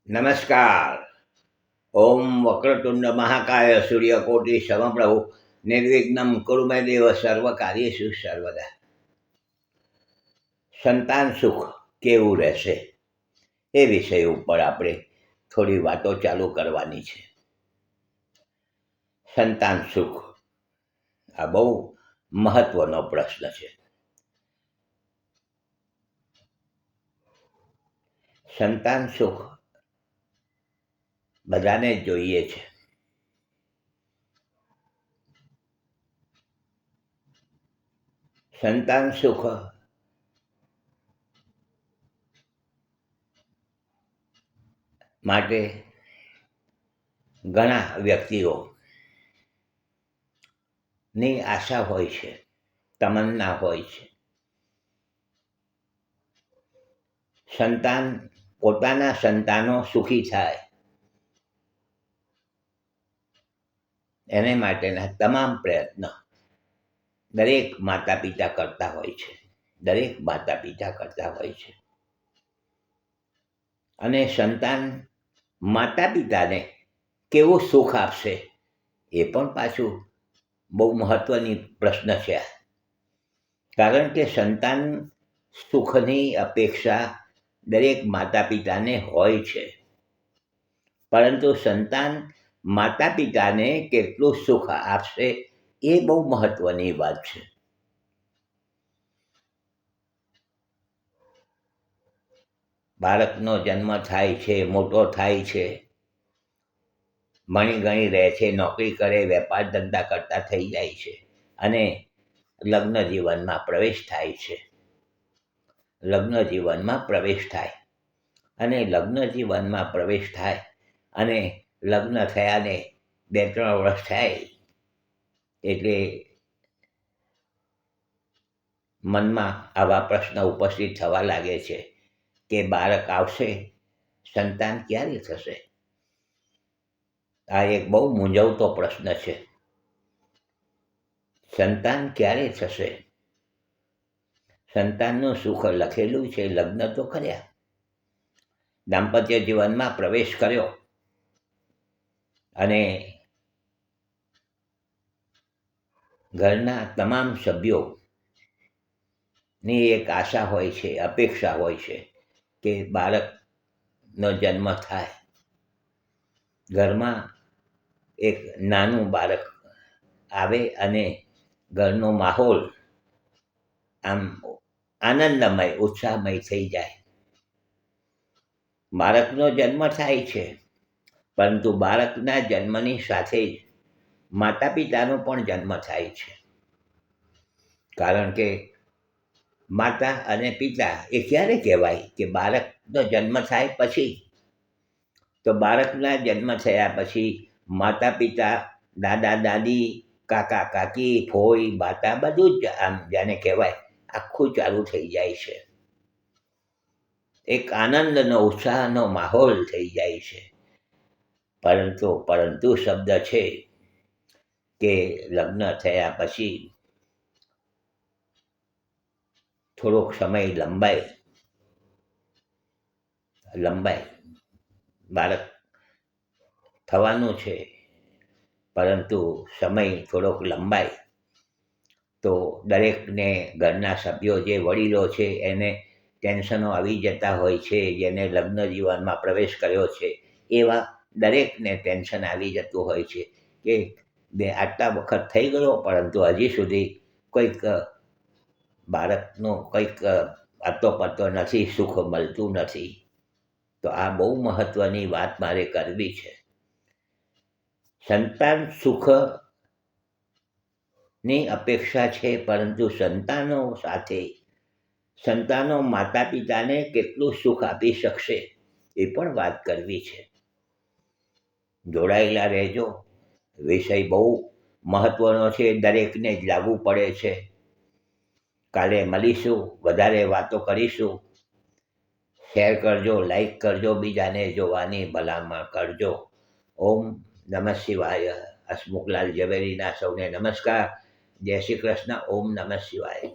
નમસ્કાર. ઓમ વક્રતુંડ મહાકાય સૂર્યકોટિ સમપ્રભુ નિર્વિઘ્નમ કુરુ મે દેવ સર્વકાર્યેષુ સર્વદા. સંતાન સુખ કેવું રહેશે એ વિષય ઉપર આપણે થોડી વાતો ચાલુ કરવાની છે. સંતાન સુખ આ બહુ મહત્વનો પ્રશ્ન છે. સંતાન સુખ બધાને જોઈએ છે. સંતાન સુખ માટે ઘણા વ્યક્તિઓની આશા હોય છે, તમન્ના હોય છે. પોતાના સંતાનો સુખી થાય એને માટેના તમામ પ્રયત્ન દરેક માતા પિતા કરતા હોય છે. અને સંતાન માતા પિતાને કેવું સુખ આપશે એ પણ પાછું બહુ મહત્વની પ્રશ્ન છે. કારણ કે સંતાન સુખની અપેક્ષા દરેક માતા પિતાને હોય છે, પરંતુ સંતાન માતા પિતાને કેટલું સુખ આપશે એ બહુ મહત્વની વાત છે. બાળકનો જન્મ થાય છે, મોટો થાય છે, ભણી ગણી રહે છે, નોકરી કરે, વેપાર ધંધા કરતા થઈ જાય છે અને લગ્ન જીવનમાં પ્રવેશ થાય છે. લગ્ન જીવનમાં પ્રવેશ થાય અને લગ્ન થયાને 2-3 વર્ષ થાય એટલે મનમાં આવા પ્રશ્ન ઉપસ્થિત થવા લાગે છે કે બાળક આવશે, સંતાન ક્યારે થશે? આ એક બહુ મૂંઝવતો પ્રશ્ન છે. સંતાન ક્યારે થશે? સંતાનનું સુખ લખેલું છે. લગ્ન તો કર્યા, દાંપત્ય જીવનમાં પ્રવેશ કર્યો અને ઘરના તમામ સભ્યોની એક આશા હોય છે, અપેક્ષા હોય છે કે બાળકનો જન્મ થાય, ઘરમાં એક નાનું બાળક આવે અને ઘરનો માહોલ આમ આનંદમય, ઉત્સાહમય થઈ જાય. બાળકનો જન્મ થાય છે, પરંતુ બાળકના જન્મની સાથે જ માતા પિતાનો પણ જન્મ થાય છે. કારણ કે માતા અને પિતા એ ક્યારે કહેવાય કે બાળકનો જન્મ થાય પછી? તો બાળકના જન્મ થયા પછી માતા પિતા, દાદા દાદી, કાકા કાકી, ફોઈ બાતા બધું જ આમ જાણે કહેવાય આખું ચાલુ થઈ જાય છે. એક આનંદનો, ઉત્સાહનો માહોલ થઈ જાય છે. પરંતુ શબ્દ છે કે લગ્ન થયા પછી થોડોક સમય લંબાય બાળક થવાનું છે, પરંતુ સમય થોડોક લંબાય તો દરેકને ઘરના સભ્યો જે વડીલો છે એને ટેન્શનો આવી જતા હોય છે. જેને લગ્ન જીવનમાં પ્રવેશ કર્યો છે એવા દરેકને ટેન્શન આવી જતું હોય છે કે આટલા વખત થઈ ગયો, પરંતુ હજી સુધી કોઈક બાળકનો કંઈક અતો પતો નથી, સુખ મળતું નથી. તો આ બહુ મહત્વની વાત મારે કરવી છે. સંતાન સુખની અપેક્ષા છે, પરંતુ સંતાનો માતા પિતાને કેટલું સુખ આપી શકશે એ પણ વાત કરવી છે. જોડાયેલા રહેજો. વિષય બહુ મહત્વનો છે, દરેકને જ લાગુ પડે છે. કાલે મળીશું, વધારે વાતો કરીશું. શેર કરજો, લાઈક કરજો, બીજાને જોવાની ભલામણ કરજો. ઓમ નમઃ શિવાય. હસમુખલાલ ઝવેરીના સૌને નમસ્કાર. જય શ્રી કૃષ્ણ. ઓમ નમઃ શિવાય.